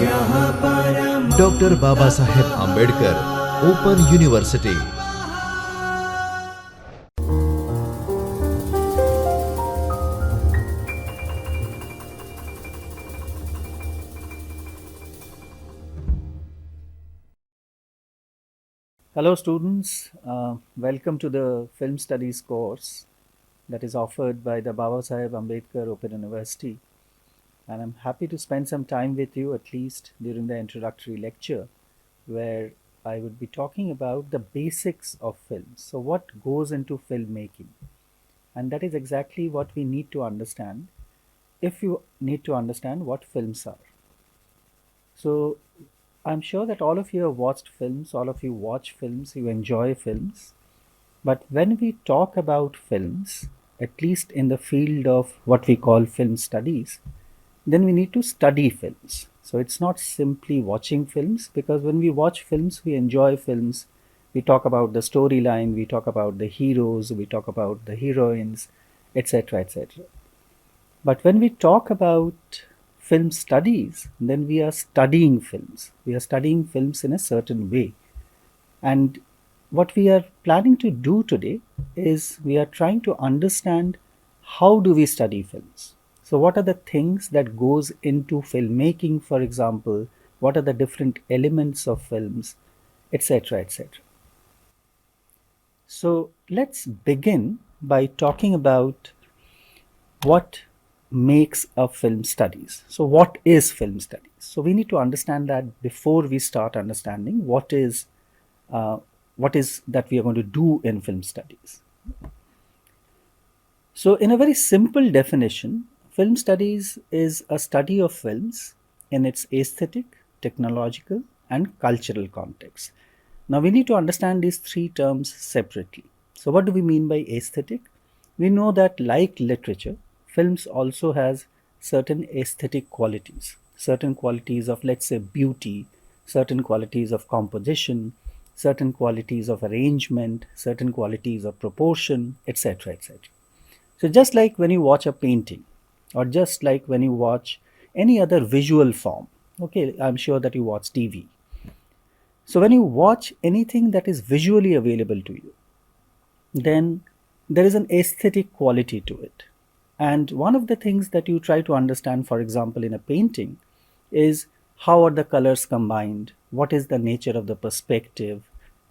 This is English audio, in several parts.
Dr. Babasaheb Ambedkar Open University. Hello students, welcome to the Film Studies course that is offered by the Babasaheb Ambedkar Open University, and I'm happy to spend some time with you, at least during the introductory lecture, where I would be talking about the basics of films. So what goes into filmmaking? And that is exactly what we need to understand if you need to understand what films are. So I'm sure that all of you have watched films, all of you watch films, you enjoy films. But when we talk about films, at least in the field of what we call film studies, then we need to study films. So it's not simply watching films, because when we watch films, we enjoy films. We talk about the storyline, we talk about the heroes, we talk about the heroines, etc., etc. But when we talk about film studies, then we are studying films. We are studying films in a certain way. And what we are planning to do today is we are trying to understand how do we study films. So what are the things that goes into filmmaking, for example, what are the different elements of films, etc., etc. So let's begin by talking about what makes a film studies. So what is film studies? So we need to understand that before we start understanding uh, what is that we are going to do in film studies. So in a very simple definition, film studies is a study of films in its aesthetic, technological, and cultural context. Now we need to understand these three terms separately. So what do we mean by aesthetic? We know that like literature, films also has certain aesthetic qualities, certain qualities of, let's say, beauty, certain qualities of composition, certain qualities of arrangement, certain qualities of proportion, etc., etc. So just like when you watch a painting, or just like when you watch any other visual form, okay, I'm sure that you watch TV. So when you watch anything that is visually available to you, then there is an aesthetic quality to it. And one of the things that you try to understand, for example, in a painting, is how are the colors combined? What is the nature of the perspective?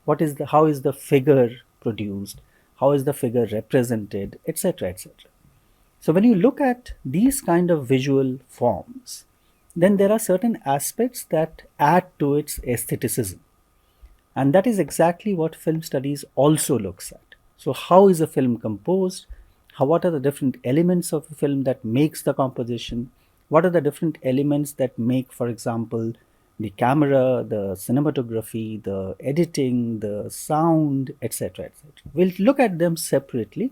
How is the figure produced? How is the figure represented? Etc. etc. So when you look at these kind of visual forms, then there are certain aspects that add to its aestheticism. And that is exactly what film studies also looks at. So how is a film composed? What are the different elements of a film that makes the composition? What are the different elements that make, for example, the camera, the cinematography, the editing, the sound, etc., etc. We'll look at them separately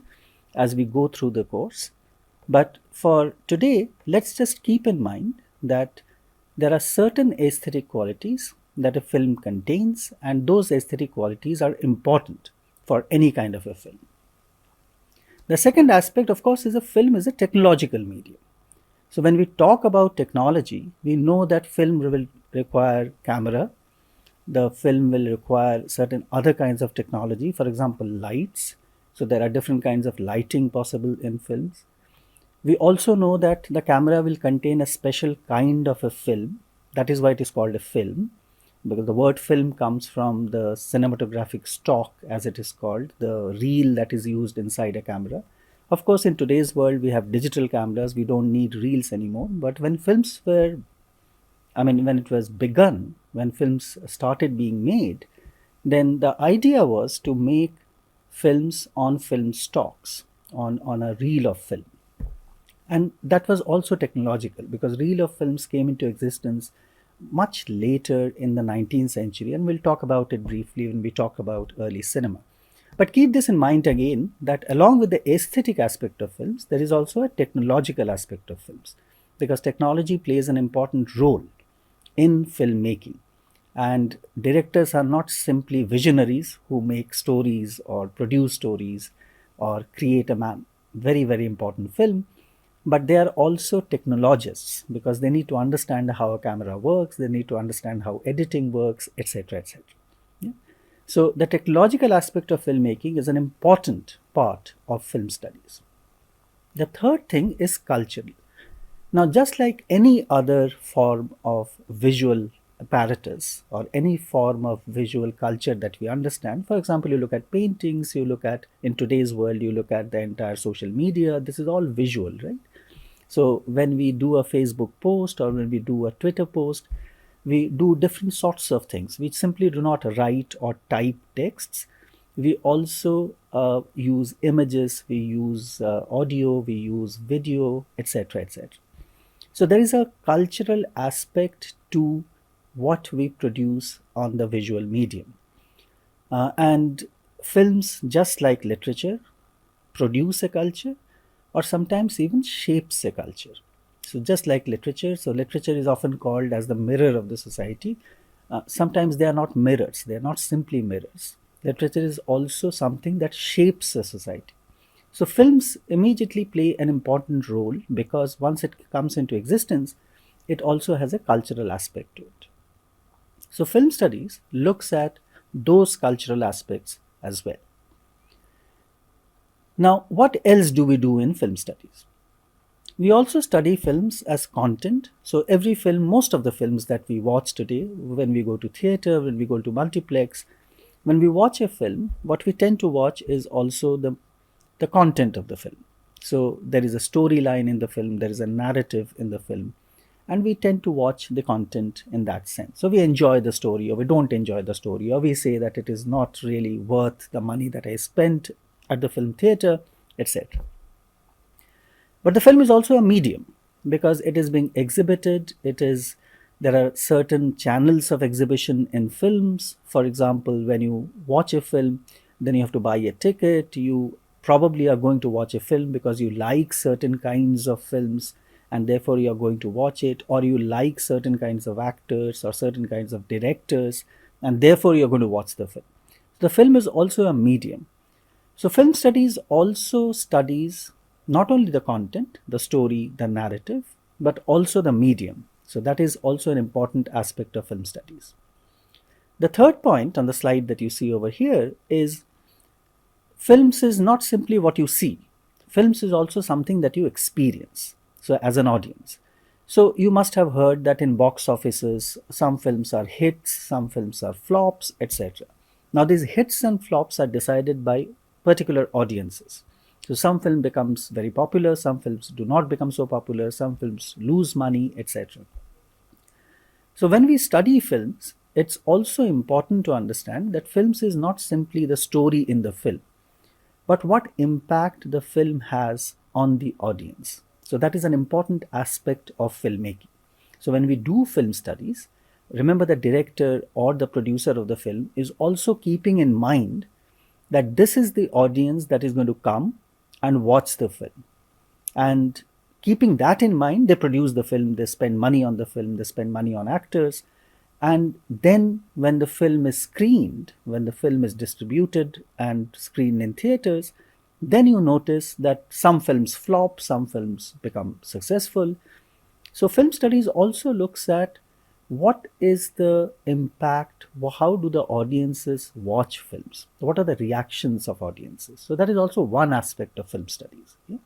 as we go through the course. But for today, let's just keep in mind that there are certain aesthetic qualities that a film contains, and those aesthetic qualities are important for any kind of a film. The second aspect, of course, is a film is a technological medium. So when we talk about technology, we know that film will require camera, the film will require certain other kinds of technology, for example, lights. So there are different kinds of lighting possible in films. We also know that the camera will contain a special kind of a film. That is why it is called a film, because the word film comes from the cinematographic stock, as it is called, the reel that is used inside a camera. Of course, in today's world, we have digital cameras, we don't need reels anymore. But when films were, when it was begun, when films started being made, then the idea was to make films on film stocks, on a reel of film. And that was also technological, because reel of films came into existence much later in the 19th century, and we'll talk about it briefly when we talk about early cinema. But keep this in mind again, that along with the aesthetic aspect of films, there is also a technological aspect of films, because technology plays an important role in filmmaking. And directors are not simply visionaries who make stories or produce stories or create a very, very important film, but they are also technologists because they need to understand how a camera works, they need to understand how editing works, etc. etc. Yeah? So, the technological aspect of filmmaking is an important part of film studies. The third thing is cultural. Now, just like any other form of visual apparatus or any form of visual culture that we understand, for example, you look at paintings, you look at, in today's world, you look at the entire social media, this is all visual, right? So, when we do a Facebook post or when we do a Twitter post, we do different sorts of things. We simply do not write or type texts. We also use images, we use audio, we use video, etc. etc. So there is a cultural aspect to what we produce on the visual medium. And films, just like literature, produce a culture or sometimes even shapes a culture. So just like literature, so literature is often called as the mirror of the society. Sometimes they are not mirrors, they are not simply mirrors. Literature is also something that shapes a society. So films immediately play an important role because once it comes into existence, it also has a cultural aspect to it. So film studies looks at those cultural aspects as well. Now, what else do we do in film studies? We also study films as content. So every film, most of the films that we watch today, when we go to theater, when we go to multiplex, when we watch a film, what we tend to watch is also the content of the film. So there is a storyline in the film, there is a narrative in the film, and we tend to watch the content in that sense. So we enjoy the story or we don't enjoy the story, or we say that it is not really worth the money that I spent at the film theater, etc. But the film is also a medium because it is being exhibited. There are certain channels of exhibition in films. For example, when you watch a film, then you have to buy a ticket. You probably are going to watch a film because you like certain kinds of films and therefore you are going to watch it, or you like certain kinds of actors or certain kinds of directors and therefore you're going to watch the film. The film is also a medium. So film studies also studies not only the content, the story, the narrative, but also the medium. So that is also an important aspect of film studies. The third point on the slide that you see over here is films is not simply what you see. Films is also something that you experience. So as an audience. So you must have heard that in box offices, some films are hits, some films are flops, etc. Now these hits and flops are decided by particular audiences. So some film becomes very popular, some films do not become so popular, some films lose money, etc. So when we study films, it's also important to understand that films is not simply the story in the film, but what impact the film has on the audience. So that is an important aspect of filmmaking. So when we do film studies, remember the director or the producer of the film is also keeping in mind that this is the audience that is going to come and watch the film. And keeping that in mind, they produce the film, they spend money on the film, they spend money on actors. And then when the film is screened, when the film is distributed and screened in theaters, then you notice that some films flop, some films become successful. So film studies also looks at what is the impact, how do the audiences watch films, what are the reactions of audiences. So that is also one aspect of film studies. Yeah?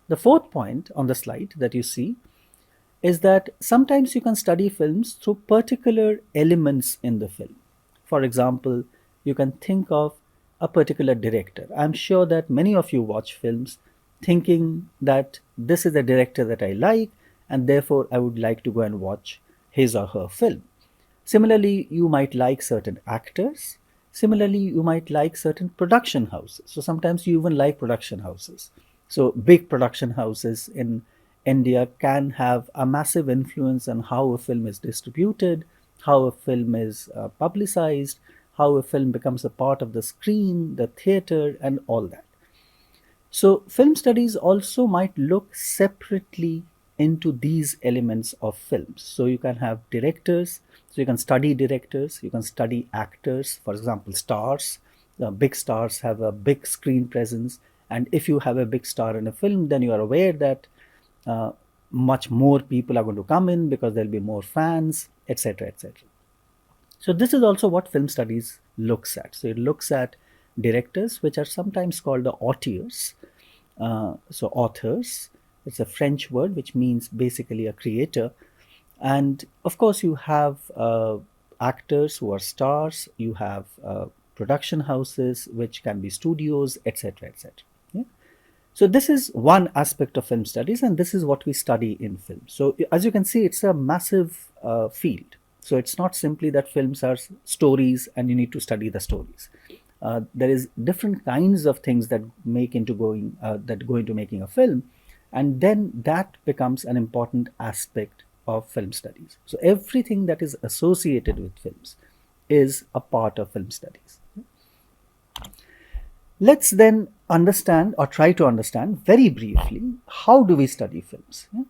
The fourth point on the slide that you see is that sometimes you can study films through particular elements in the film. For example, you can think of a particular director. I'm sure that many of you watch films thinking that this is the director that I like and therefore I would like to go and watch his or her film. Similarly, you might like certain actors. Similarly, you might like certain production houses. So sometimes you even like production houses. So big production houses in India can have a massive influence on how a film is distributed, how a film is publicized, how a film becomes a part of the screen, the theater, and all that. So film studies also might look separately into these elements of films. So you can have directors, so you can study directors, you can study actors, for example, stars. Big stars have a big screen presence, And if you have a big star in a film, then you are aware that uh, much more people are going to come in because there'll be more fans, etc., etc. So this is also what film studies looks at. So it looks at directors, which are sometimes called the auteurs. So authors, it's a French word which means basically a creator. And of course, you have actors who are stars. You have production houses, which can be studios, etc., etc. Yeah? So this is one aspect of film studies, and this is what we study in film. So as you can see, it's a massive field. So it's not simply that films are stories and you need to study the stories. There is different kinds of things that go into making a film, and then that becomes an important aspect of film studies. So everything that is associated with films is a part of film studies. Let's then understand, or try to understand very briefly, how do we study films, yeah,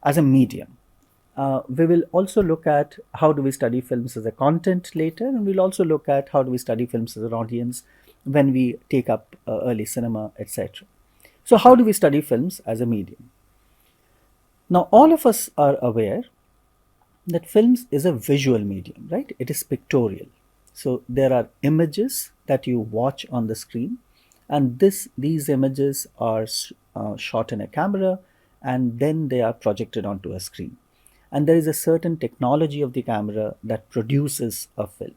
as a medium. We will also look at how do we study films as a content later, and we'll also look at how do we study films as an audience when we take up early cinema, etc. So how do we study films as a medium? Now, all of us are aware that films is a visual medium, right? It is pictorial. So there are images that you watch on the screen, and these images are shot in a camera, and then they are projected onto a screen. And there is a certain technology of the camera that produces a film.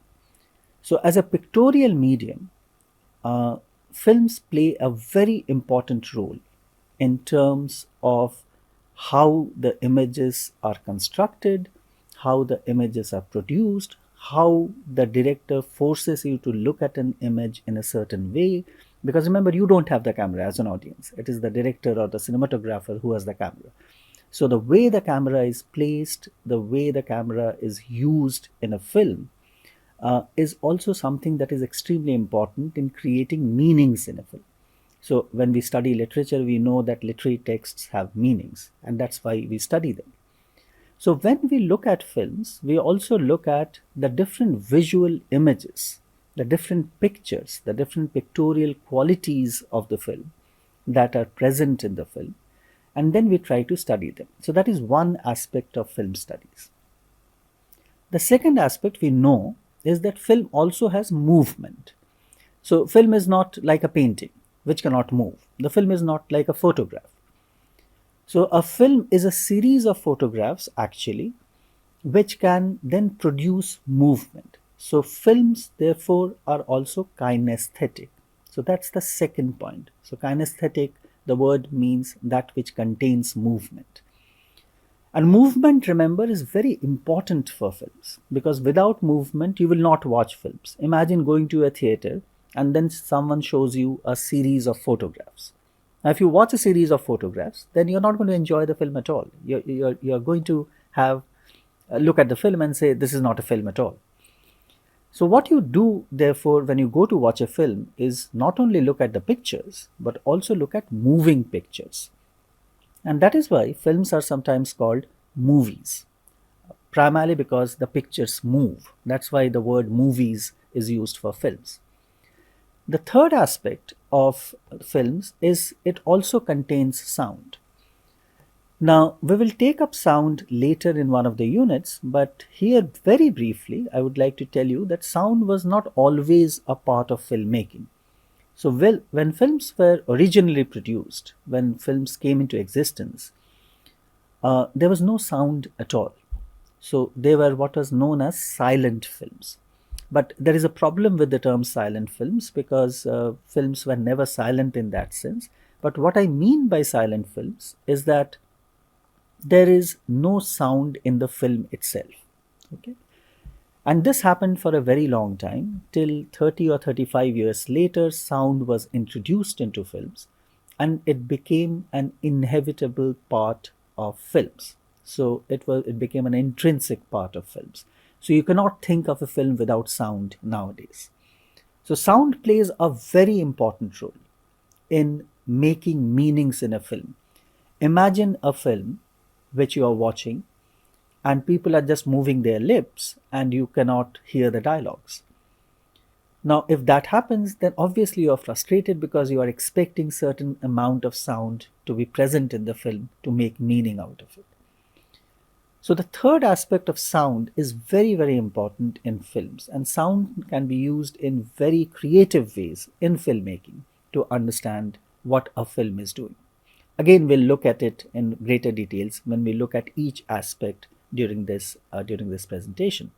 So as a pictorial medium, films play a very important role in terms of how the images are constructed, how the images are produced, how the director forces you to look at an image in a certain way. Because remember, you don't have the camera as an audience, it is the director or the cinematographer who has the camera. So the way the camera is placed, the way the camera is used in a film, is also something that is extremely important in creating meanings in a film. So when we study literature, we know that literary texts have meanings, and that's why we study them. So when we look at films, we also look at the different visual images, the different pictures, the different pictorial qualities of the film that are present in the film, and then we try to study them. So that is one aspect of film studies. The second aspect we know is that film also has movement. So film is not like a painting which cannot move. The film is not like a photograph. So a film is a series of photographs actually which can then produce movement. So films therefore are also kinesthetic. So that's the second point. So kinesthetic, the word means that which contains movement. And movement, remember, is very important for films, because without movement you will not watch films. Imagine going to a theater and then someone shows you a series of photographs. Now, if you watch a series of photographs, then you're not going to enjoy the film at all. You're going to have a look at the film and say, this is not a film at all. So what you do, therefore, when you go to watch a film is not only look at the pictures, but also look at moving pictures. And that is why films are sometimes called movies, primarily because the pictures move. That's why the word movies is used for films. The third aspect of films is it also contains sound. Now, we will take up sound later in one of the units, but here very briefly, I would like to tell you that sound was not always a part of filmmaking. So when films were originally produced, when films came into existence, there was no sound at all. So they were what was known as silent films. But there is a problem with the term silent films, because films were never silent in that sense. But what I mean by silent films is that there is no sound in the film itself. Okay? And this happened for a very long time, till 30 or 35 years later, sound was introduced into films and it became an inevitable part of films. So it became an intrinsic part of films. So you cannot think of a film without sound nowadays. So sound plays a very important role in making meanings in a film. Imagine a film which you are watching and people are just moving their lips and you cannot hear the dialogues. Now, if that happens, then obviously you are frustrated because you are expecting certain amount of sound to be present in the film to make meaning out of it. So the third aspect of sound is very, very important in films, and sound can be used in very creative ways in filmmaking to understand what a film is doing. Again, we'll look at it in greater details when we look at each aspect during this presentation.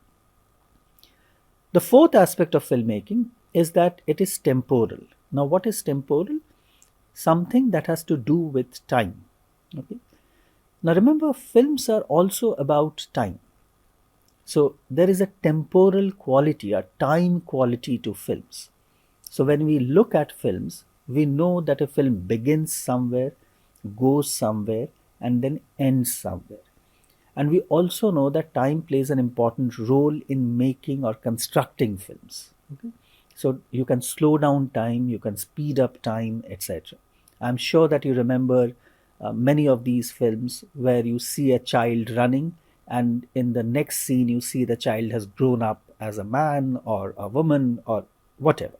The fourth aspect of filmmaking is that it is temporal. Now, what is temporal? Something that has to do with time. Okay. Now, remember, films are also about time. So, there is a temporal quality, a time quality to films. So, when we look at films, we know that a film begins somewhere, goes somewhere, and then ends somewhere. And we also know that time plays an important role in making or constructing films. Okay? So you can slow down time, you can speed up time, etc. I'm sure that you remember many of these films where you see a child running, and in the next scene, you see the child has grown up as a man or a woman or whatever.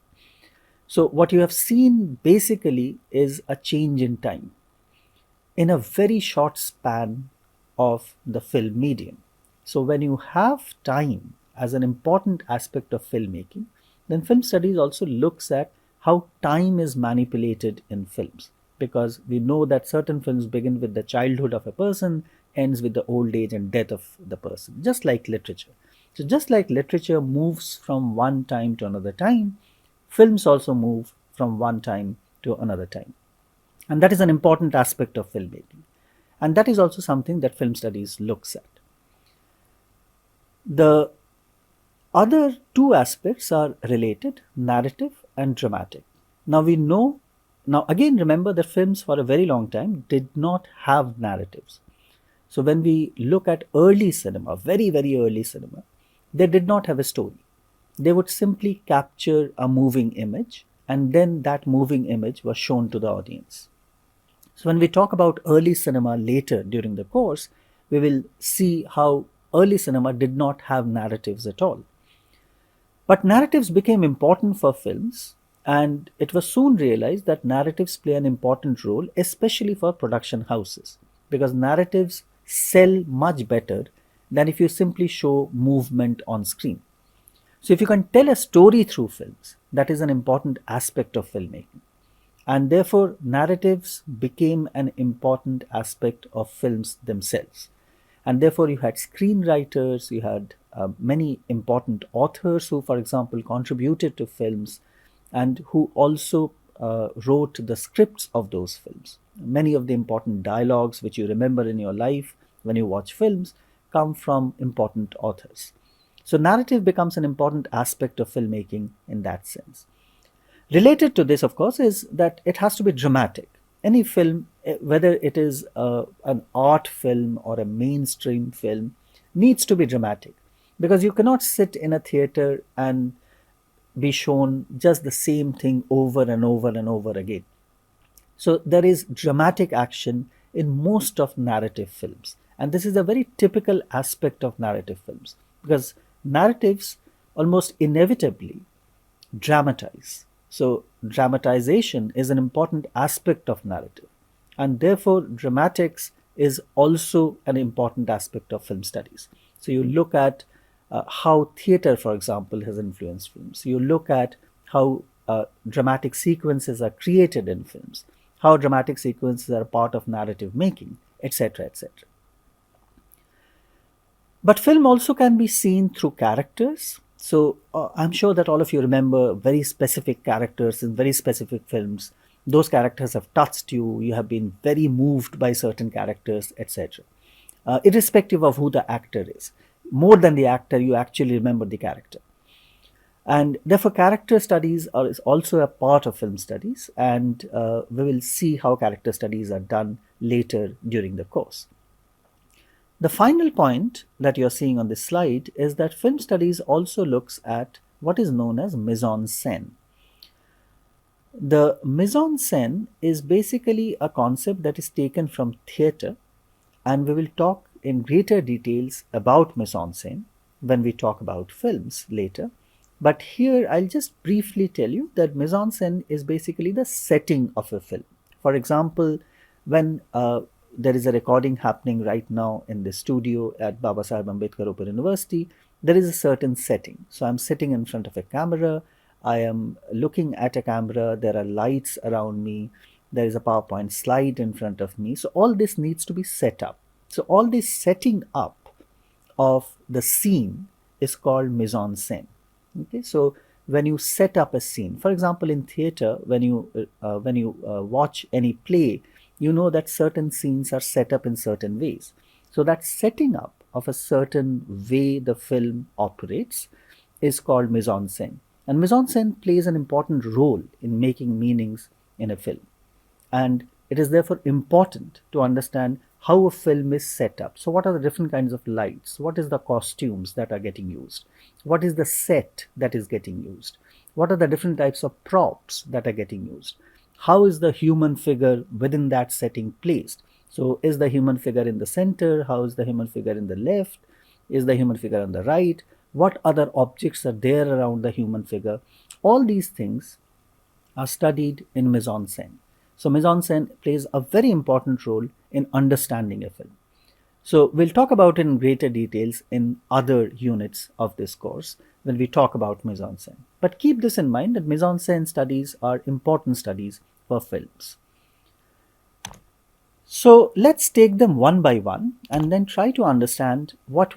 So, what you have seen basically is a change in time in a very short span of the film medium. So, when you have time as an important aspect of filmmaking, then film studies also looks at how time is manipulated in films, because we know that certain films begin with the childhood of a person, ends with the old age and death of the person, just like literature. So, just like literature moves from one time to another time, films also move from one time to another time. And that is an important aspect of filmmaking. And that is also something that film studies looks at. The other two aspects are related: narrative and dramatic. Now we know, now again remember that films for a very long time did not have narratives. So when we look at early cinema, very, very early cinema, they did not have a story. They would simply capture a moving image, and then that moving image was shown to the audience. So when we talk about early cinema later during the course, we will see how early cinema did not have narratives at all. But narratives became important for films, and it was soon realized that narratives play an important role, especially for production houses, because narratives sell much better than if you simply show movement on screen. So, if you can tell a story through films, that is an important aspect of filmmaking. And therefore, narratives became an important aspect of films themselves. And therefore, you had screenwriters, you had many important authors who, for example, contributed to films and who also wrote the scripts of those films. Many of the important dialogues which you remember in your life when you watch films come from important authors. So, narrative becomes an important aspect of filmmaking in that sense. Related to this, of course, is that it has to be dramatic. Any film, whether it is an art film or a mainstream film, needs to be dramatic, because you cannot sit in a theater and be shown just the same thing over and over and over again. So there is dramatic action in most of narrative films, and this is a very typical aspect of narrative films, because narratives almost inevitably dramatize. So, dramatization is an important aspect of narrative, and therefore, dramatics is also an important aspect of film studies. So, you look at how theater, for example, has influenced films. You look at how dramatic sequences are created in films, how dramatic sequences are part of narrative making, etc. etc. But film also can be seen through characters. So I'm sure that all of you remember very specific characters in very specific films. Those characters have touched you, you have been very moved by certain characters, etc. Irrespective of who the actor is. More than the actor, you actually remember the character. And therefore, character studies is also a part of film studies, and we will see how character studies are done later during the course. The final point that you're seeing on this slide is that film studies also looks at what is known as mise-en-scène. The mise-en-scène is basically a concept that is taken from theatre, and we will talk in greater details about mise-en-scène when we talk about films later. But here I'll just briefly tell you that mise en scène is basically the setting of a film. For example, when there is a recording happening right now in the studio at Baba Saheb Ambedkar Open University, there is a certain setting. So I'm sitting in front of a camera, I am looking at a camera, there are lights around me, there is a PowerPoint slide in front of me. So all this needs to be set up. So all this setting up of the scene is called mise en scène. Okay, so when you set up a scene, for example, in theater, when you watch any play, you know that certain scenes are set up in certain ways. So that setting up of a certain way the film operates is called mise en scène. And mise en scène plays an important role in making meanings in a film. And it is therefore important to understand how a film is set up. So what are the different kinds of lights? What is the costumes that are getting used? What is the set that is getting used? What are the different types of props that are getting used? How is the human figure within that setting placed? So is the human figure in the center? How is the human figure in the left? Is the human figure on the right? What other objects are there around the human figure? All these things are studied in mise en scène. So mise en scène plays a very important role in understanding a film. So we'll talk about it in greater details in other units of this course when we talk about mise en scène. But keep this in mind that mise en scène studies are important studies for films. So let's take them one by one and then try to understand what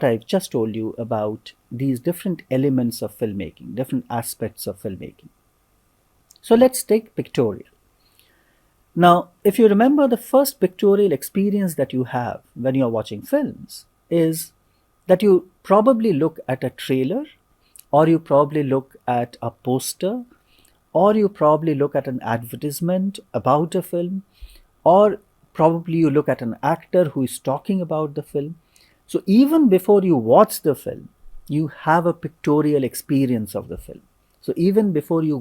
I've just told you about these different elements of filmmaking, different aspects of filmmaking. So let's take pictorial. Now, if you remember, the first pictorial experience that you have when you're watching films is that you probably look at a trailer, or you probably look at a poster, or you probably look at an advertisement about a film, or probably you look at an actor who is talking about the film. So even before you watch the film, you have a pictorial experience of the film. So even before you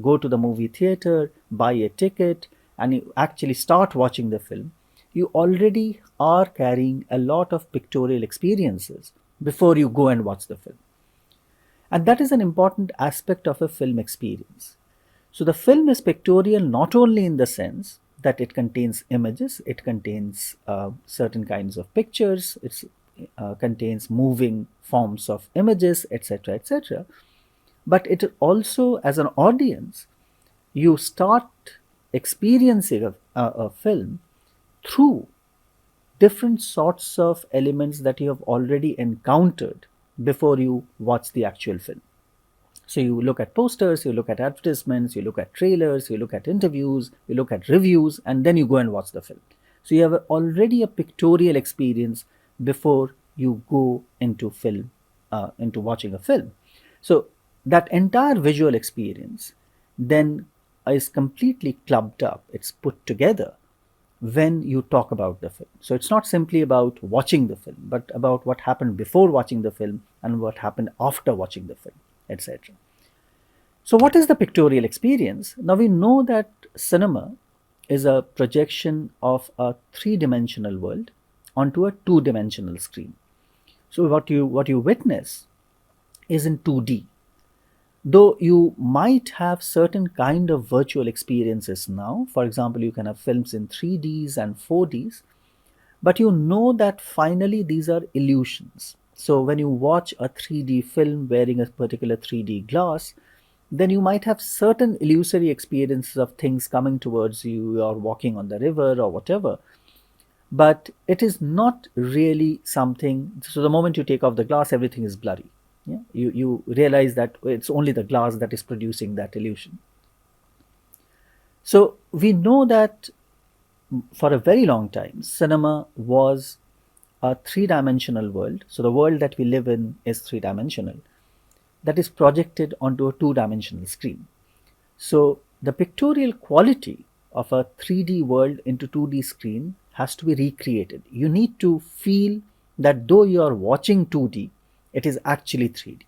go to the movie theater, buy a ticket, and you actually start watching the film, you already are carrying a lot of pictorial experiences before you go and watch the film. And that is an important aspect of a film experience. So the film is pictorial not only in the sense that it contains images, it contains certain kinds of pictures, it contains moving forms of images, etc., etc. But it also, as an audience, you start experiencing a film through different sorts of elements that you have already encountered before you watch the actual film. So you look at posters, you look at advertisements, you look at trailers, you look at interviews, you look at reviews, and then you go and watch the film. So you have already a pictorial experience before you go into into watching a film. So that entire visual experience then is completely clubbed up, it's put together when you talk about the film. So it's not simply about watching the film, but about what happened before watching the film and what happened after watching the film, etc. So what is the pictorial experience? Now we know that cinema is a projection of a three-dimensional world onto a two-dimensional screen. So what you witness is in 2D. Though you might have certain kind of virtual experiences now, for example, you can have films in 3Ds and 4Ds, but you know that finally these are illusions. So when you watch a 3D film wearing a particular 3D glass, then you might have certain illusory experiences of things coming towards you or walking on the river or whatever. But it is not really something. So the moment you take off the glass, everything is blurry. Yeah? You realize that it's only the glass that is producing that illusion. So we know that for a very long time, cinema was a three-dimensional world. So the world that we live in is three-dimensional, that is projected onto a two-dimensional screen. So the pictorial quality of a 3D world into 2D screen has to be recreated. You need to feel that though you are watching 2D, it is actually 3D.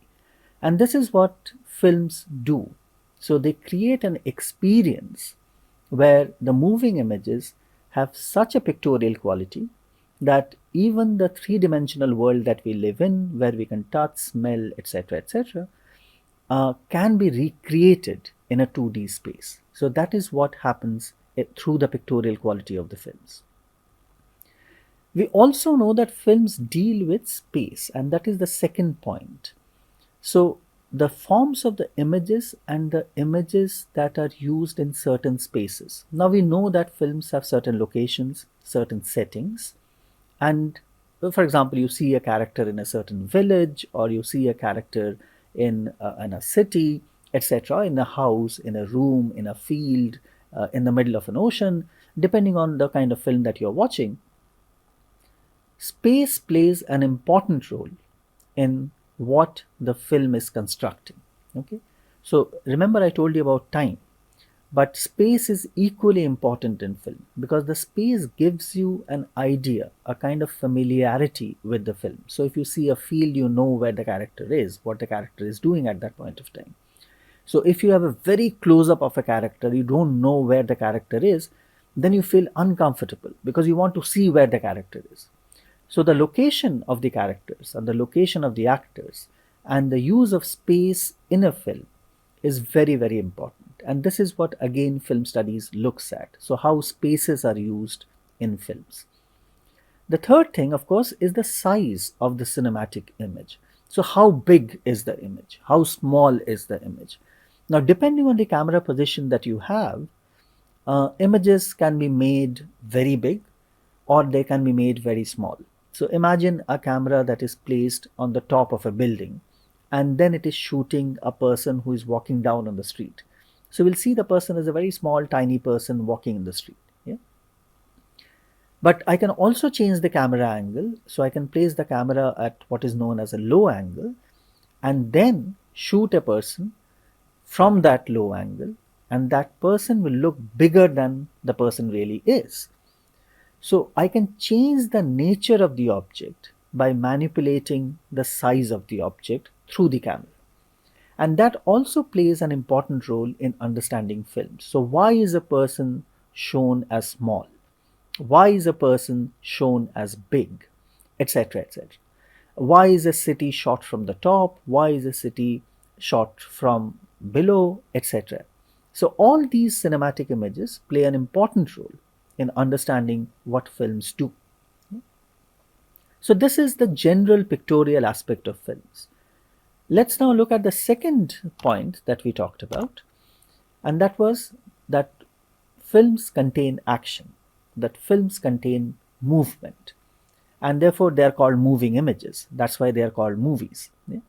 And this is what films do. So they create an experience where the moving images have such a pictorial quality that even the three-dimensional world that we live in, where we can touch, smell, etc., can be recreated in a 2D space. So that is what happens through the pictorial quality of the films. We also know that films deal with space, and that is the second point. So, the forms of the images and the images that are used in certain spaces. Now, we know that films have certain locations, certain settings, and for example, you see a character in a certain village, or you see a character in a city, etc., in a house, in a room, in a field, in the middle of an ocean, depending on the kind of film that you're watching. Space plays an important role in what the film is constructing. Okay, so remember I told you about time, but space is equally important in film because the space gives you an idea, a kind of familiarity with the film. So if you see a field, you know where the character is, what the character is doing at that point of time. So if you have a very close up of a character, you don't know where the character is, then you feel uncomfortable because you want to see where the character is. So the location of the characters and the location of the actors and the use of space in a film is very, very important. And this is what again film studies looks at. So how spaces are used in films. The third thing, of course, is the size of the cinematic image. So how big is the image? How small is the image? Now, depending on the camera position that you have, images can be made very big or they can be made very small. So imagine a camera that is placed on the top of a building and then it is shooting a person who is walking down on the street. So we'll see the person as a very small, tiny person walking in the street. Yeah? But I can also change the camera angle. So I can place the camera at what is known as a low angle and then shoot a person from that low angle, and that person will look bigger than the person really is. So I can change the nature of the object by manipulating the size of the object through the camera. And that also plays an important role in understanding films. So why is a person shown as small? Why is a person shown as big? Etc. etc. Why is a city shot from the top? Why is a city shot from below? Etc. So all these cinematic images play an important role in understanding what films do. So this is the general pictorial aspect of films. Let's now look at the second point that we talked about, and that was that films contain action, that films contain movement, and therefore they are called moving images. That's why they are called movies. Yeah?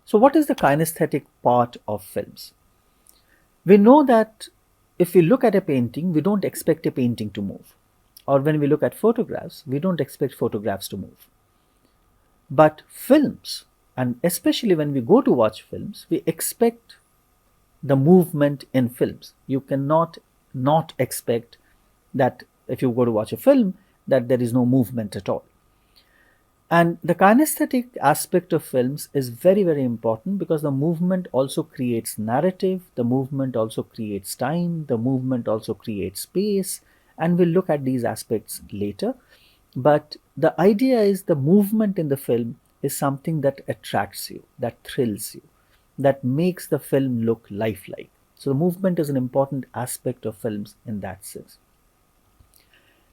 So what is the kinesthetic part of films? We know that if we look at a painting, we don't expect a painting to move. Or when we look at photographs, we don't expect photographs to move. But films, and especially when we go to watch films, we expect the movement in films. You cannot not expect that if you go to watch a film, that there is no movement at all. And the kinesthetic aspect of films is very, very important because the movement also creates narrative, the movement also creates time, the movement also creates space, and we'll look at these aspects later. But the idea is the movement in the film is something that attracts you, that thrills you, that makes the film look lifelike. So the movement is an important aspect of films in that sense.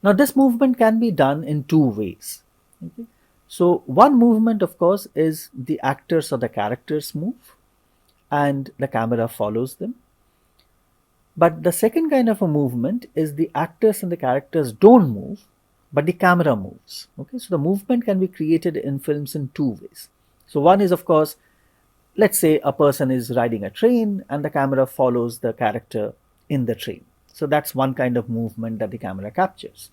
Now, this movement can be done in two ways. Okay? So, one movement, of course, is the actors or the characters move and the camera follows them. But the second kind of a movement is the actors and the characters don't move, but the camera moves. Okay, so the movement can be created in films in two ways. So, one is, of course, let's say a person is riding a train and the camera follows the character in the train. So, that's one kind of movement that the camera captures.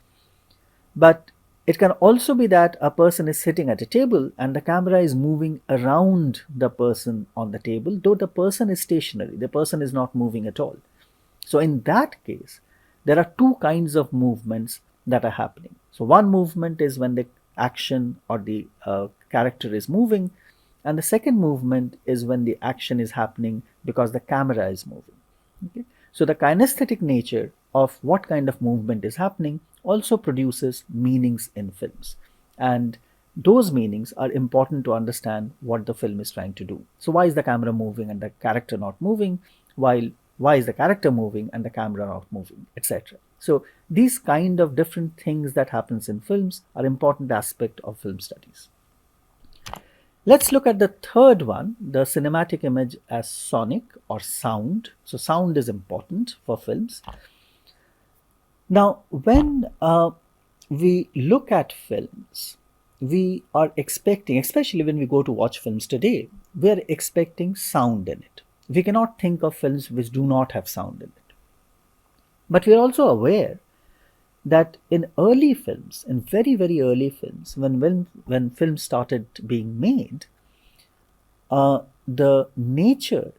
But it can also be that a person is sitting at a table and the camera is moving around the person on the table, though the person is stationary, the person is not moving at all. So, in that case, there are two kinds of movements that are happening. So, one movement is when the action or the character is moving, and the second movement is when the action is happening because the camera is moving. Okay? So, the kinesthetic nature of what kind of movement is happening also produces meanings in films. And those meanings are important to understand what the film is trying to do. So why is the camera moving and the character not moving, while why is the character moving and the camera not moving, etc. So these kind of different things that happens in films are important aspect of film studies. Let's look at the third one, the cinematic image as sonic or sound. So sound is important for films. Now, when we look at films, we are expecting, especially when we go to watch films today, we are expecting sound in it. We cannot think of films which do not have sound in it. But we are also aware that in early films, in very, very early films, when films started being made, the nature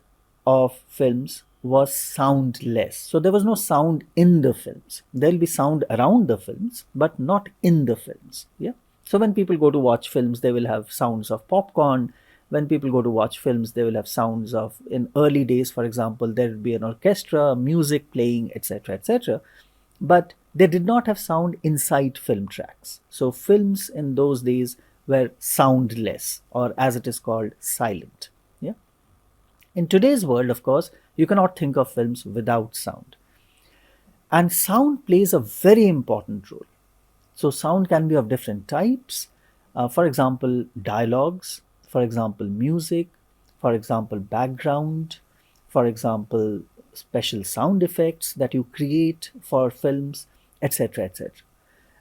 of films was soundless. So there was no sound in the films. There will be sound around the films, but not in the films. Yeah. So when people go to watch films, they will have sounds of popcorn. When people go to watch films, they will have sounds of, in early days, for example, there will be an orchestra, music playing, etc., etc. But they did not have sound inside film tracks. So films in those days were soundless, or as it is called, silent. Yeah. In today's world, of course, you cannot think of films without sound. And sound plays a very important role. So sound can be of different types. For example, dialogues, for example, music, for example, background, for example, special sound effects that you create for films, etc., etc.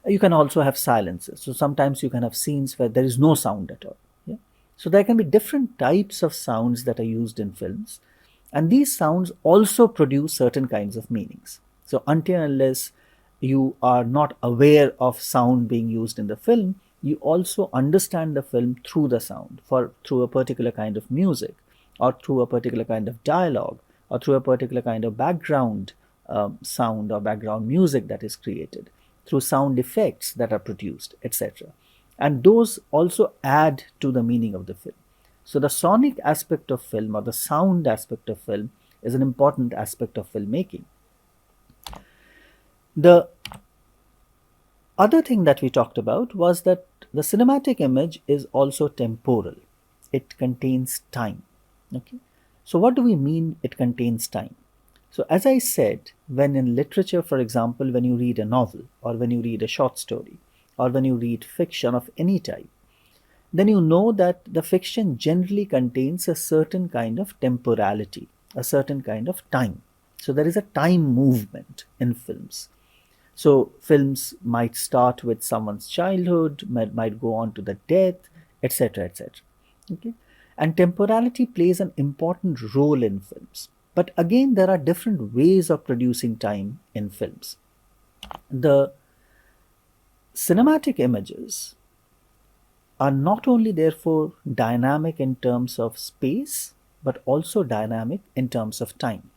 You can also have silences. So sometimes you can have scenes where there is no sound at all. Yeah? So there can be different types of sounds that are used in films. And these sounds also produce certain kinds of meanings. So until and unless you are not aware of sound being used in the film, you also understand the film through the sound, through a particular kind of music, or through a particular kind of dialogue, or through a particular kind of background sound or background music that is created, through sound effects that are produced, etc. And those also add to the meaning of the film. So the sonic aspect of film, or the sound aspect of film, is an important aspect of filmmaking. The other thing that we talked about was that the cinematic image is also temporal. It contains time. Okay. So what do we mean it contains time? So as I said, when in literature, for example, when you read a novel, or when you read a short story, or when you read fiction of any type, then you know that the fiction generally contains a certain kind of temporality, a certain kind of time. So there is a time movement in films. So films might start with someone's childhood, might go on to the death, etc., etc. Okay? And temporality plays an important role in films. But again, there are different ways of producing time in films. The cinematic images are not only therefore dynamic in terms of space, but also dynamic in terms of time.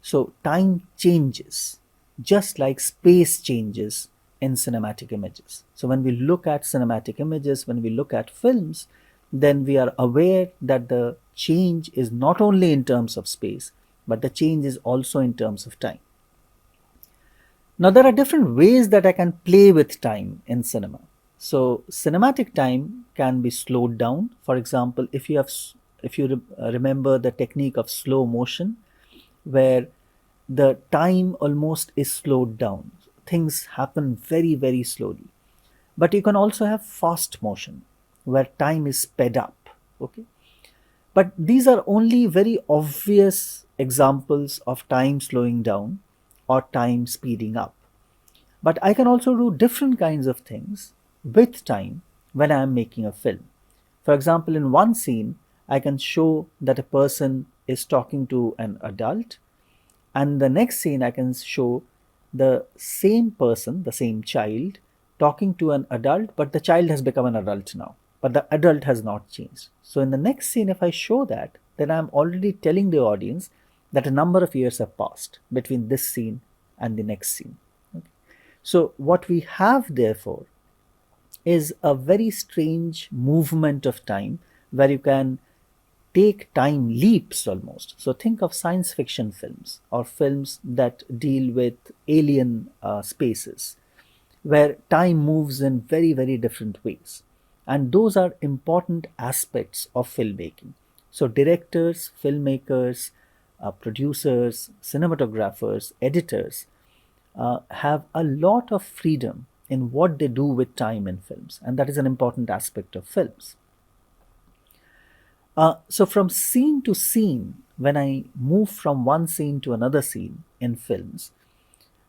So time changes, just like space changes in cinematic images. So when we look at cinematic images, when we look at films, then we are aware that the change is not only in terms of space, but the change is also in terms of time. Now, there are different ways that I can play with time in cinema. So, cinematic time can be slowed down. For example, if you remember the technique of slow motion, where the time almost is slowed down, things happen very, very slowly. But you can also have fast motion, where time is sped up. Okay, but these are only very obvious examples of time slowing down or time speeding up. But I can also do different kinds of things with time when I am making a film. For example, in one scene, I can show that a person is talking to an adult, and the next scene, I can show the same person, the same child, talking to an adult, but the child has become an adult now. But the adult has not changed. So, in the next scene, if I show that, then I'm already telling the audience that a number of years have passed between this scene and the next scene. Okay. So, what we have, therefore, is a very strange movement of time where you can take time leaps almost. So think of science fiction films or films that deal with alien spaces. where time moves in very, very different ways. And those are important aspects of filmmaking. So, directors, filmmakers, producers, cinematographers, editors have a lot of freedom in what they do with time in films, and that is an important aspect of films. So, from scene to scene, when I move from one scene to another scene in films,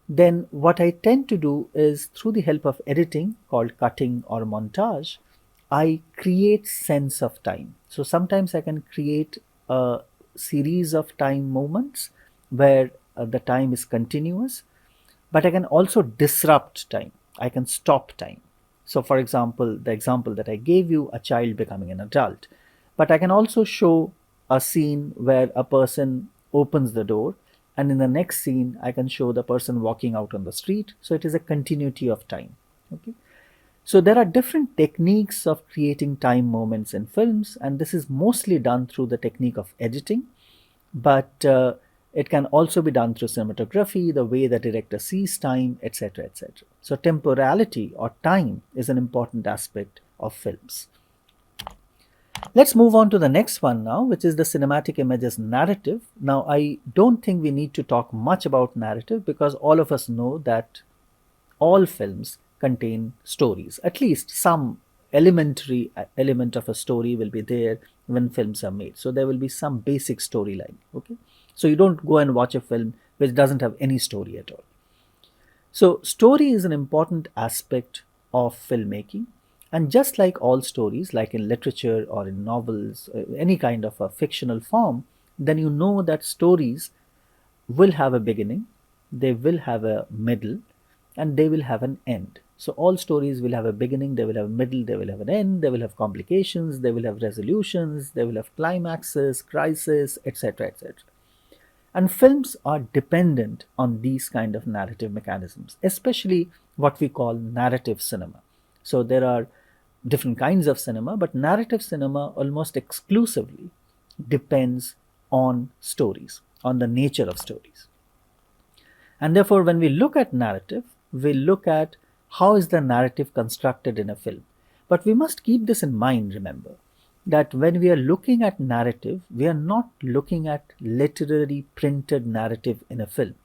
then what I tend to do is through the help of editing called cutting or montage, I create sense of time. So sometimes I can create a series of time moments where the time is continuous, but I can also disrupt time. I can stop time. So, for example, the example that I gave you, a child becoming an adult. But I can also show a scene where a person opens the door, and in the next scene, I can show the person walking out on the street. So, it is a continuity of time. Okay. So, there are different techniques of creating time moments in films, and this is mostly done through the technique of editing, but it can also be done through cinematography, the way the director sees time, etc. etc. So, temporality or time is an important aspect of films. Let's move on to the next one now, which is the cinematic images narrative. Now, I don't think we need to talk much about narrative because all of us know that all films contain stories. At least some elementary element of a story will be there when films are made. So there will be some basic storyline. Okay. So you don't go and watch a film which doesn't have any story at all. So story is an important aspect of filmmaking. And just like all stories, like in literature or in novels, any kind of a fictional form, then you know that stories will have a beginning, they will have a middle, and they will have an end. So all stories will have a beginning, they will have a middle, they will have an end, they will have complications, they will have resolutions, they will have climaxes, crisis, etc. etc. And films are dependent on these kind of narrative mechanisms, especially what we call narrative cinema. So there are different kinds of cinema, but narrative cinema almost exclusively depends on stories, on the nature of stories. And therefore, when we look at narrative, we look at how is the narrative constructed in a film. But we must keep this in mind, remember, that when we are looking at narrative, we are not looking at literary printed narrative in a film.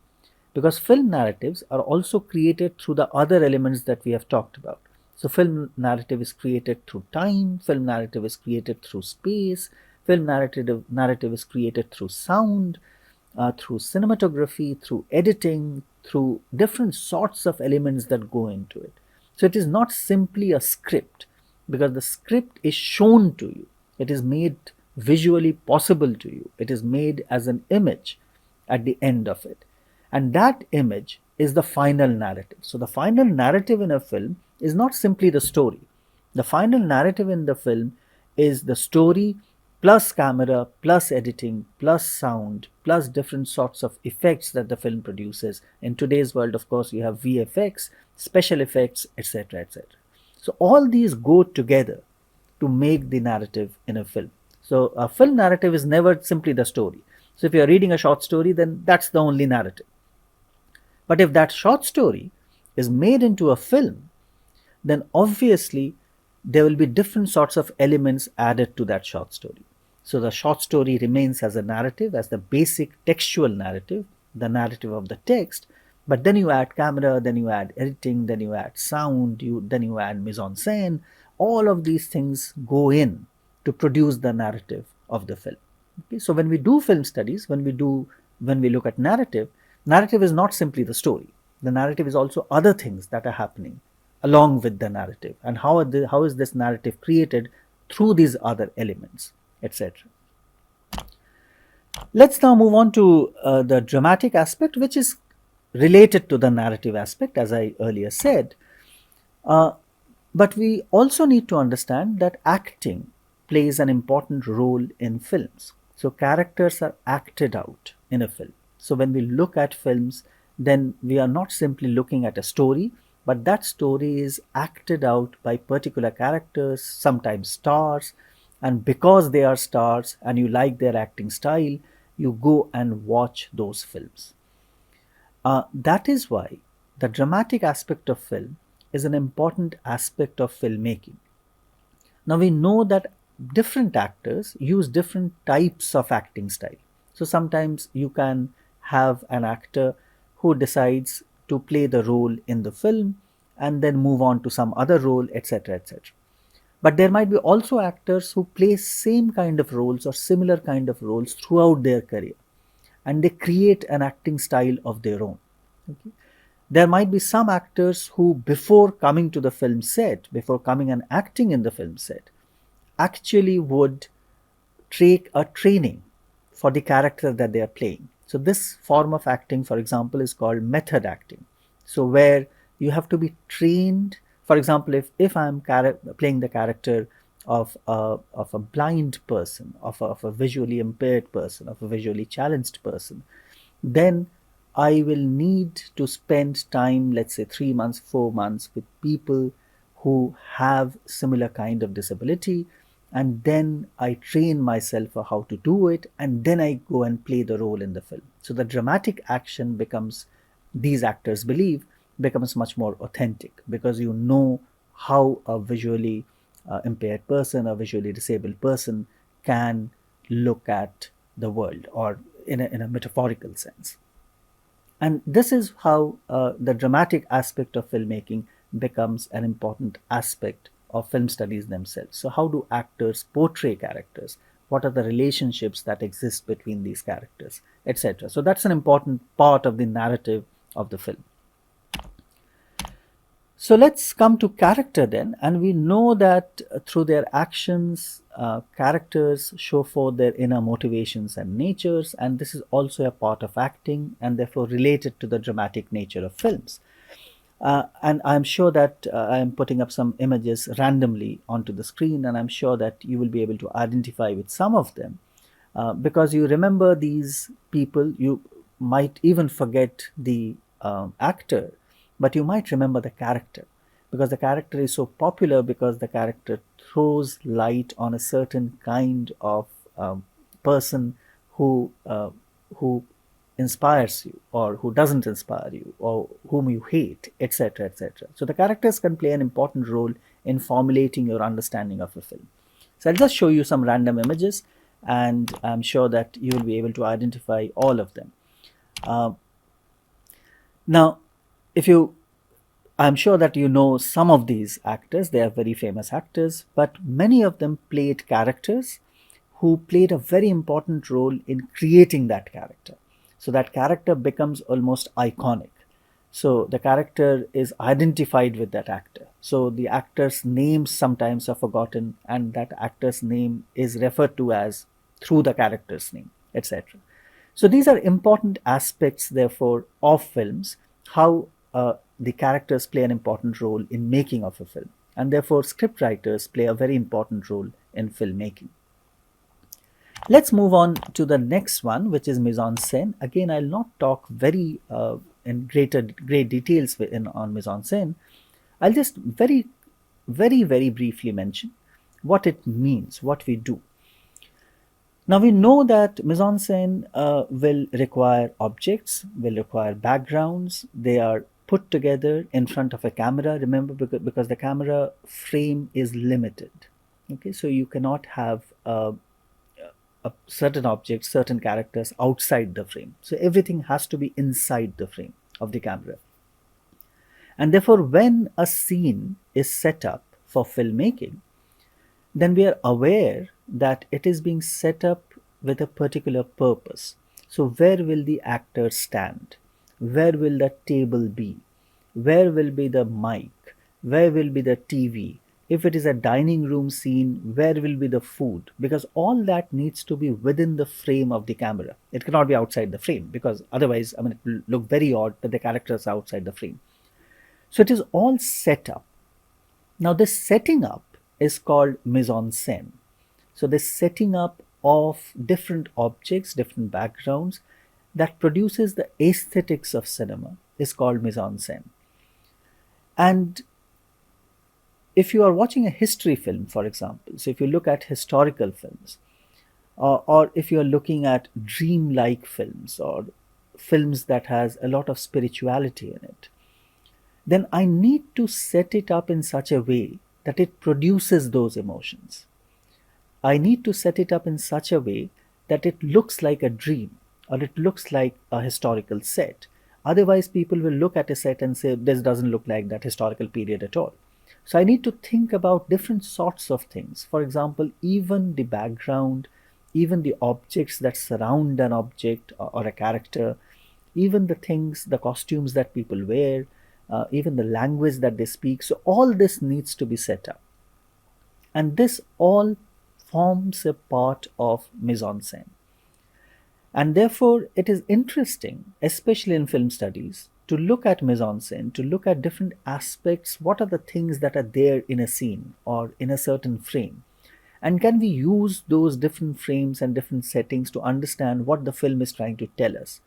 Because film narratives are also created through the other elements that we have talked about. So, film narrative is created through time, film narrative is created through space, film narrative is created through sound, through cinematography, through editing, through different sorts of elements that go into it. So it is not simply a script because the script is shown to you, it is made visually possible to you, it is made as an image at the end of it. And that image is the final narrative. So the final narrative in a film is not simply the story. The final narrative in the film is the story plus camera, plus editing, plus sound, plus different sorts of effects that the film produces. In today's world, of course, you have VFX, special effects, etc. etc. So, all these go together to make the narrative in a film. So, a film narrative is never simply the story. So, if you're reading a short story, then that's the only narrative. But if that short story is made into a film, then obviously there will be different sorts of elements added to that short story. So the short story remains as a narrative, as the basic textual narrative, the narrative of the text, but then you add camera, then you add editing, then you add sound, then you add mise-en-scène. All of these things go in to produce the narrative of the film. Okay? So when we do film studies, when we look at narrative, narrative is not simply the story. The narrative is also other things that are happening along with the narrative, and how is this narrative created through these other elements, etc. Let's now move on to the dramatic aspect, which is related to the narrative aspect, as I earlier said. But we also need to understand that acting plays an important role in films. So characters are acted out in a film. So when we look at films, then we are not simply looking at a story, but that story is acted out by particular characters, sometimes stars, and because they are stars and you like their acting style, you go and watch those films. That is why the dramatic aspect of film is an important aspect of filmmaking. Now we know that different actors use different types of acting style. So sometimes you can have an actor who decides to play the role in the film and then move on to some other role, etc., etc. But there might be also actors who play same kind of roles or similar kind of roles throughout their career, and they create an acting style of their own. Okay? There might be some actors who, before coming to the film set, before coming and acting in the film set, actually would take a training for the character that they are playing. So this form of acting, for example, is called method acting. So where you have to be trained. For example, if I'm playing the character of a blind person, of a visually impaired person, of a visually challenged person, then I will need to spend time, let's say 3 months, 4 months, with people who have similar kind of disability, and then I train myself for how to do it, and then I go and play the role in the film. So the dramatic action becomes, these actors believe, becomes much more authentic, because you know how a visually impaired person, a visually disabled person can look at the world, or in a metaphorical sense. And this is how the dramatic aspect of filmmaking becomes an important aspect of film studies themselves. So, how do actors portray characters? What are the relationships that exist between these characters, etc.? So, that's an important part of the narrative of the film. So let's come to character then, and we know that through their actions, characters show forth their inner motivations and natures, and this is also a part of acting and therefore related to the dramatic nature of films. And I'm sure that I'm putting up some images randomly onto the screen, and I'm sure that you will be able to identify with some of them. Because you remember these people, you might even forget the actor, but you might remember the character, because the character is so popular, because the character throws light on a certain kind of person who who inspires you, or who doesn't inspire you, or whom you hate, etc., etc. So the characters can play an important role in formulating your understanding of a film. So I'll just show you some random images, and I'm sure that you will be able to identify all of them. Uh, Now, if you I'm sure that you know some of these actors. They are very famous actors, but many of them played characters who played a very important role in creating that character. So that character becomes almost iconic. So the character is identified with that actor. So the actor's names sometimes are forgotten, and that actor's name is referred to as through the character's name, etc. So these are important aspects, therefore, of films, how the characters play an important role in making of a film, and therefore script writers play a very important role in filmmaking. Let's move on to the next one, which is mise en scène. Again, I'll not talk very in great details on mise en scène. I'll just very briefly mention what it means, what we do. Now we know that mise en scène will require objects, will require backgrounds. They are put together in front of a camera. Remember, because the camera frame is limited. Okay, so you cannot have a certain objects, certain characters outside the frame. So everything has to be inside the frame of the camera. And therefore, when a scene is set up for filmmaking, then we are aware that it is being set up with a particular purpose. So where will the actor stand? Where will the table be? Where will be the mic? Where will be the TV? If it is a dining room scene, where will be the food? Because all that needs to be within the frame of the camera. It cannot be outside the frame, because otherwise, I mean, it will look very odd that the characters are outside the frame. So it is all set up. Now this setting up is called mise en scène. So this setting up of different objects, different backgrounds, that produces the aesthetics of cinema is called mise en scène. And if you are watching a history film, for example, so if you look at historical films, or if you are looking at dream-like films, or films that has a lot of spirituality in it, then I need to set it up in such a way that it produces those emotions. I need to set it up in such a way that it looks like a dream or it looks like a historical set. Otherwise, people will look at a set and say, this doesn't look like that historical period at all. So I need to think about different sorts of things. For example, even the background, even the objects that surround an object or a character, even the things, the costumes that people wear, even the language that they speak. So all this needs to be set up. And this all forms a part of mise en scène. And therefore, it is interesting, especially in film studies, to look at mise en scène, to look at different aspects. What are the things that are there in a scene or in a certain frame? And can we use those different frames and different settings to understand what the film is trying to tell us?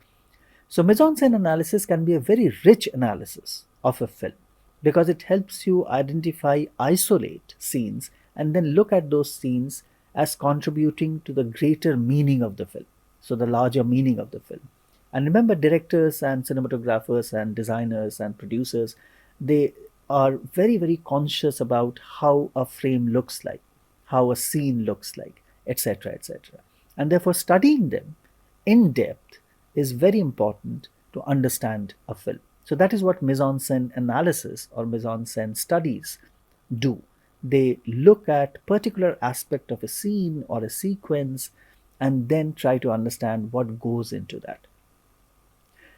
So, mise en scène analysis can be a very rich analysis of a film because it helps you identify, isolate scenes, and then look at those scenes as contributing to the greater meaning of the film. So, the larger meaning of the film. And remember, directors and cinematographers and designers and producers, they are very, very conscious about how a frame looks like, how a scene looks like, etc., etc. And therefore, studying them in depth is very important to understand a film. So that is what mise en scène analysis or mise en scène studies do. They look at particular aspect of a scene or a sequence and then try to understand what goes into that.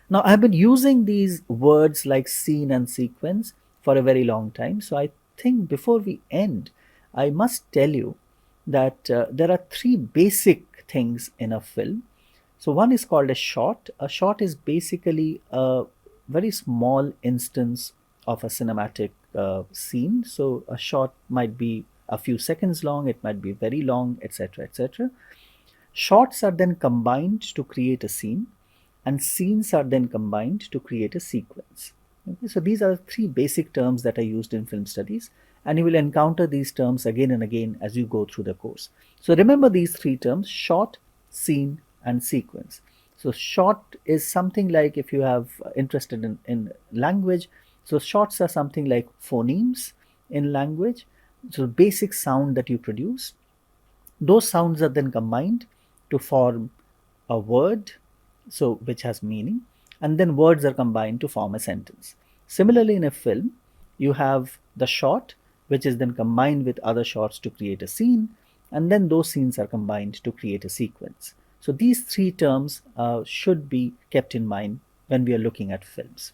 Now, I've been using these words like scene and sequence for a very long time. So I think before we end, I must tell you that there are three basic things in a film. So one is called a shot. A shot is basically a very small instance of a cinematic scene. So a shot might be a few seconds long, it might be very long, etc., etc. Shots are then combined to create a scene, and scenes are then combined to create a sequence. Okay, so these are the three basic terms that are used in film studies, and you will encounter these terms again and again as you go through the course. So remember these three terms: shot, scene, and sequence. So shot is something like, if you have interested in language, so shots are something like phonemes in language. So basic sound that you produce, those sounds are then combined to form a word, so which has meaning, and then words are combined to form a sentence. Similarly, in a film, you have the shot, which is then combined with other shots to create a scene, and then those scenes are combined to create a sequence. So these three terms should be kept in mind when we are looking at films.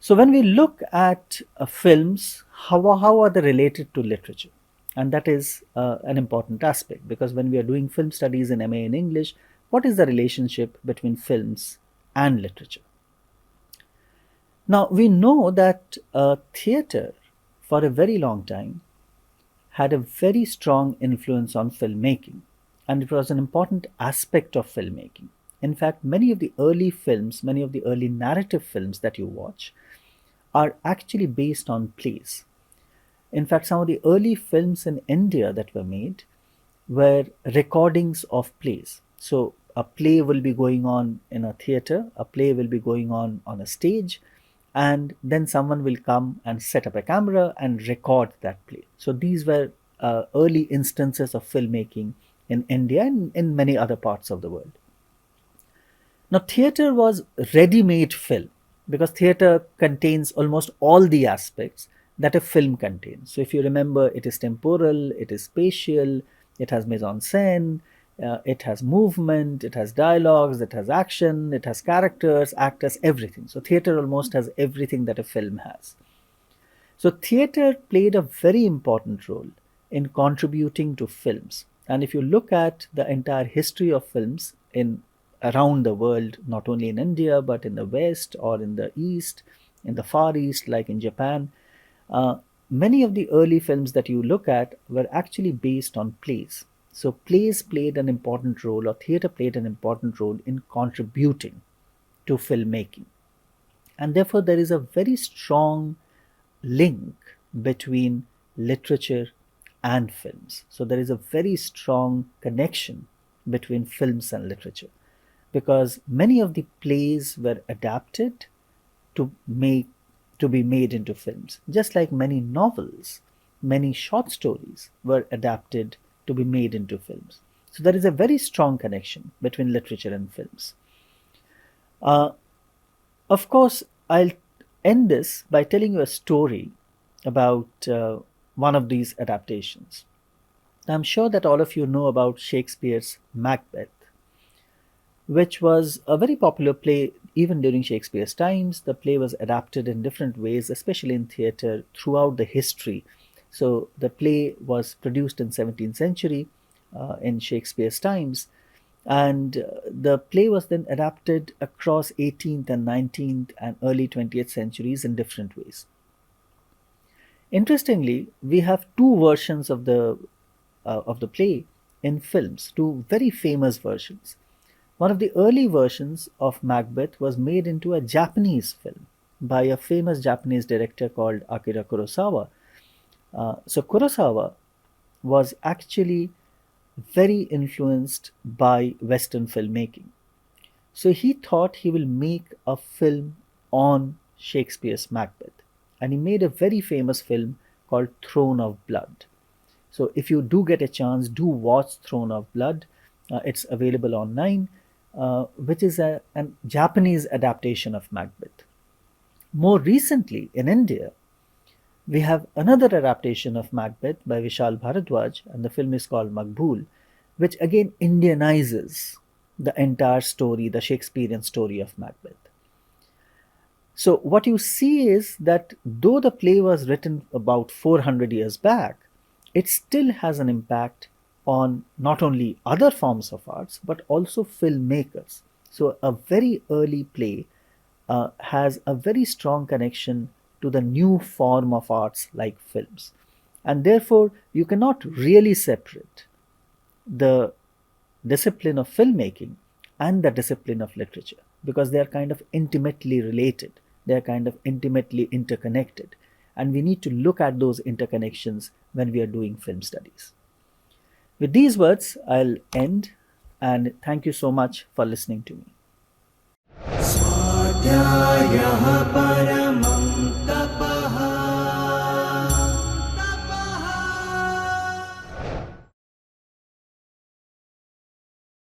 So when we look at films, how are they related to literature? And that is an important aspect, because when we are doing film studies in MA in English, what is the relationship between films and literature? Now, we know that theatre for a very long time had a very strong influence on filmmaking, and it was an important aspect of filmmaking. In fact, many of the early films, many of the early narrative films that you watch are actually based on plays. In fact, some of the early films in India that were made were recordings of plays. So a play will be going on in a theater, a play will be going on a stage, and then someone will come and set up a camera and record that play. So these were early instances of filmmaking in India and in many other parts of the world. Now, theater was ready made film because theater contains almost all the aspects that a film contains. So, if you remember, it is temporal, it is spatial, it has mise en scène, it has movement, it has dialogues, it has action, it has characters, actors, everything. So, theater almost has everything that a film has. So, theater played a very important role in contributing to films. And if you look at the entire history of films in around the world, not only in India, but in the West or in the East, in the Far East, like in Japan, many of the early films that you look at were actually based on plays. So, plays played an important role, or theatre played an important role in contributing to filmmaking. And therefore, there is a very strong link between literature and films. So, there is a very strong connection between films and literature, because many of the plays were adapted to make to be made into films, just like many novels, many short stories were adapted to be made into films. So there is a very strong connection between literature and films. Uh, of course, I'll end this by telling you a story about one of these adaptations. I'm sure that all of you know about Shakespeare's Macbeth, which was a very popular play even during Shakespeare's times. The play was adapted in different ways, especially in theatre, throughout the history. So the play was produced in 17th century in Shakespeare's times, and the play was then adapted across 18th and 19th and early 20th centuries in different ways. Interestingly, we have two versions of the play in films, two very famous versions. One of the early versions of Macbeth was made into a Japanese film by a famous Japanese director called Akira Kurosawa. So Kurosawa was actually very influenced by Western filmmaking. So he thought he will make a film on Shakespeare's Macbeth. And he made a very famous film called Throne of Blood. So if you do get a chance, do watch Throne of Blood. It's available online, which is a Japanese adaptation of Macbeth. More recently, in India, we have another adaptation of Macbeth by Vishal Bharadwaj, and the film is called Maqbool, which again Indianizes the entire story, the Shakespearean story of Macbeth. So, what you see is that though the play was written about 400 years back, it still has an impact on not only other forms of arts but also filmmakers. So, a very early play has a very strong connection to the new form of arts like films. And therefore, you cannot really separate the discipline of filmmaking and the discipline of literature because they are kind of intimately related, they are kind of intimately interconnected. And we need to look at those interconnections when we are doing film studies. With these words, I'll end and thank you so much for listening to me.